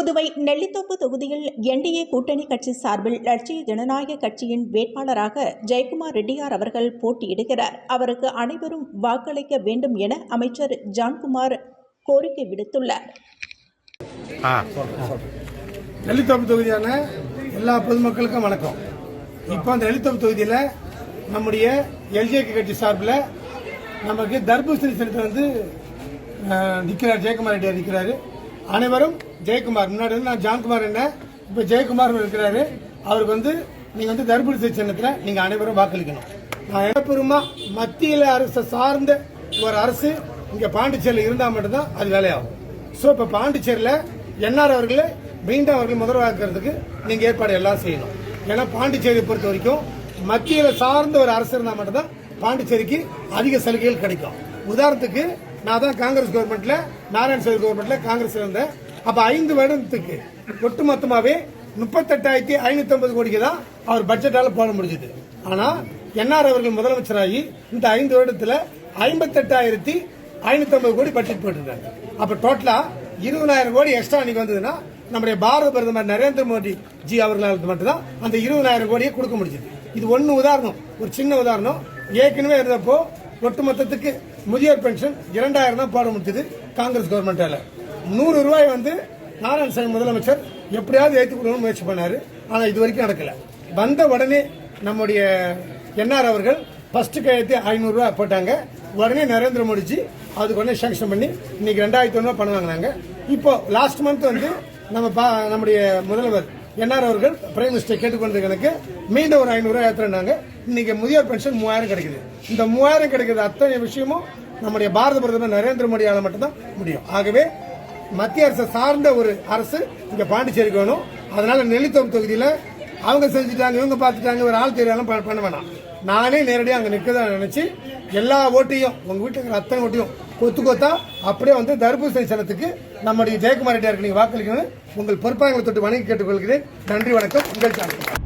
புதுவை நெல்லித்தோப்பு தொகுதியில் என்டிஏ கூட்டணி கட்சி சார்பில் லட்சிய ஜனநாயக கட்சியின் வேட்பாளராக ஜெயக்குமார் ரெட்டியார் அவர்கள் போட்டியிடுகிறார். அவருக்கு அனைவரும் வாக்களிக்க வேண்டும் என அமைச்சர் ஜான்குமார் கோரிக்கை விடுத்துள்ளார். நெல்லித்தோப்பு தொகுதியான எல்லா பொதுமக்களுக்கும் வணக்கம். இப்போ அந்த நெல்லித்தோப்பு தொகுதியில் நம்முடைய எல்ஜேகே கட்சி சார்பில் நமக்கு தர்பூசணி செலுத்த வந்து நிற்கிறார், ஜெயக்குமார் ரெட்டியார் நிற்கிறாரு. அனைவரும் ஜெயக்குமார், முன்னாடி வந்து நான் ஜான்குமார் என்ன, இப்போ ஜெயக்குமார் இருக்கிறாரு. அவருக்கு வந்து நீங்கள் வந்து தர்பூசணி சின்னத்தில் நீங்கள் அனைவரும் வாக்களிக்கணும். நான் இடப்பெருமா மத்தியில் அரசு சார்ந்த ஒரு அரசு இங்கே பாண்டிச்சேரியில் இருந்தால் மட்டும்தான் அது வேலையாகும். ஸோ இப்போ பாண்டிச்சேரியில் என்ஆர் அவர்களை மீண்டும் அவர்கள் முதல்வராக்கிறதுக்கு நீங்கள் ஏற்பாடு எல்லாம் செய்யணும். ஏன்னா பாண்டிச்சேரியை பொறுத்த வரைக்கும் மத்தியில் சார்ந்த ஒரு அரசு இருந்தால் மட்டும்தான் பாண்டிச்சேரிக்கு அதிக சலுகைகள் கிடைக்கும். உதாரணத்துக்கு நான் தான் காங்கிரஸ் கவர்மெண்ட்ல, நாராயணசாமி கவர்மெண்ட்ல காங்கிரஸ் இருந்தேன். அப்ப 5 வருடத்துக்கு ஒட்டுமொத்தமாவே 38,550 கோடிக்கு தான் அவர் பட்ஜெட்டால போட முடிஞ்சது. ஆனா என்ஆர் அவர்கள் முதலமைச்சராகி இந்த 5 வருடத்துல 58,550 கோடி பட்ஜெட் போட்டிருக்காங்க. அப்ப டோட்டலா 20,000 கோடி எக்ஸ்ட்ரா அன்னைக்கு வந்ததுன்னா நம்முடைய பாரத பிரதமர் நரேந்திர மோடி ஜி அவர்களுக்கு மட்டும்தான் அந்த 20,000 கோடியை கொடுக்க முடிஞ்சது. இது ஒன்னு உதாரணம், ஒரு சின்ன உதாரணம். ஏற்கனவே இருந்தப்போ ஒட்டுமொத்தத்துக்கு முதியோர் பென்ஷன் 2,000 தான் போட முடிஞ்சது காங்கிரஸ் கவர்மெண்டால. 100 ரூபாய் வந்து நாராயணசாமி முதலமைச்சர் எப்படியாவது ஏற்றி கொடுக்கணும்னு முயற்சி பண்ணாரு. ஆனா இது வரைக்கும் நடக்கல. வந்த உடனே நம்முடைய என்ஆர் அவர்கள் ஃபர்ஸ்ட் கையெழுத்து 500 ரூபாய் போட்டாங்க. உடனே நரேந்திர மோடிஜி அதுக்கு உடனே சாங்ஷன் பண்ணி இன்னைக்கு 2,100 பணம் வாங்கினாங்க. இப்போ லாஸ்ட் மந்த் வந்து நம்முடைய முதல்வர் என்ஆர் அவர்கள் பிரைம் மினிஸ்டர் கேட்டுக்கொண்டது எனக்கு மீண்டும் ஒரு 500 ரூபாய் ஏற்றுறாங்க. இன்னைக்கு முதியோர் பென்ஷன் 3000 கிடைக்குது. இந்த 3000 கிடைக்கிறது அத்தனை விஷயமும் நம்முடைய பாரத பிரதமர் நரேந்திர மோடியால மட்டும்தான் முடியும். ஆகவே மத்திய அரசு சார்ந்த ஒரு அரசு இங்க பாண்டிச்சேரிக்கு வேணும். அதனால நெல்லித்தோப்பு தொகுதியில அவங்க செஞ்சுட்டாங்க, இவங்க பார்த்துட்டாங்க, ஒரு ஆள் தெரியாலும் பண்ண வேணாம். நானே நேரடியாக அங்க நிற்கதான் நினைச்சு எல்லா ஓட்டையும் உங்க வீட்டுக்கு அத்தனை ஓட்டையும் கொத்து கொத்தா அப்படியே வந்து தர்பூசணி சின்னத்துக்கு நம்முடைய ஜெயக்குமார் ரெட்டியாருக்கு நீங்க வாக்களிக்கணும். உங்கள் பொறுப்பாக தொட்டு வணங்கி கேட்டுக்கொள்கிறேன். நன்றி, வணக்கம். உங்கள் சார்பில்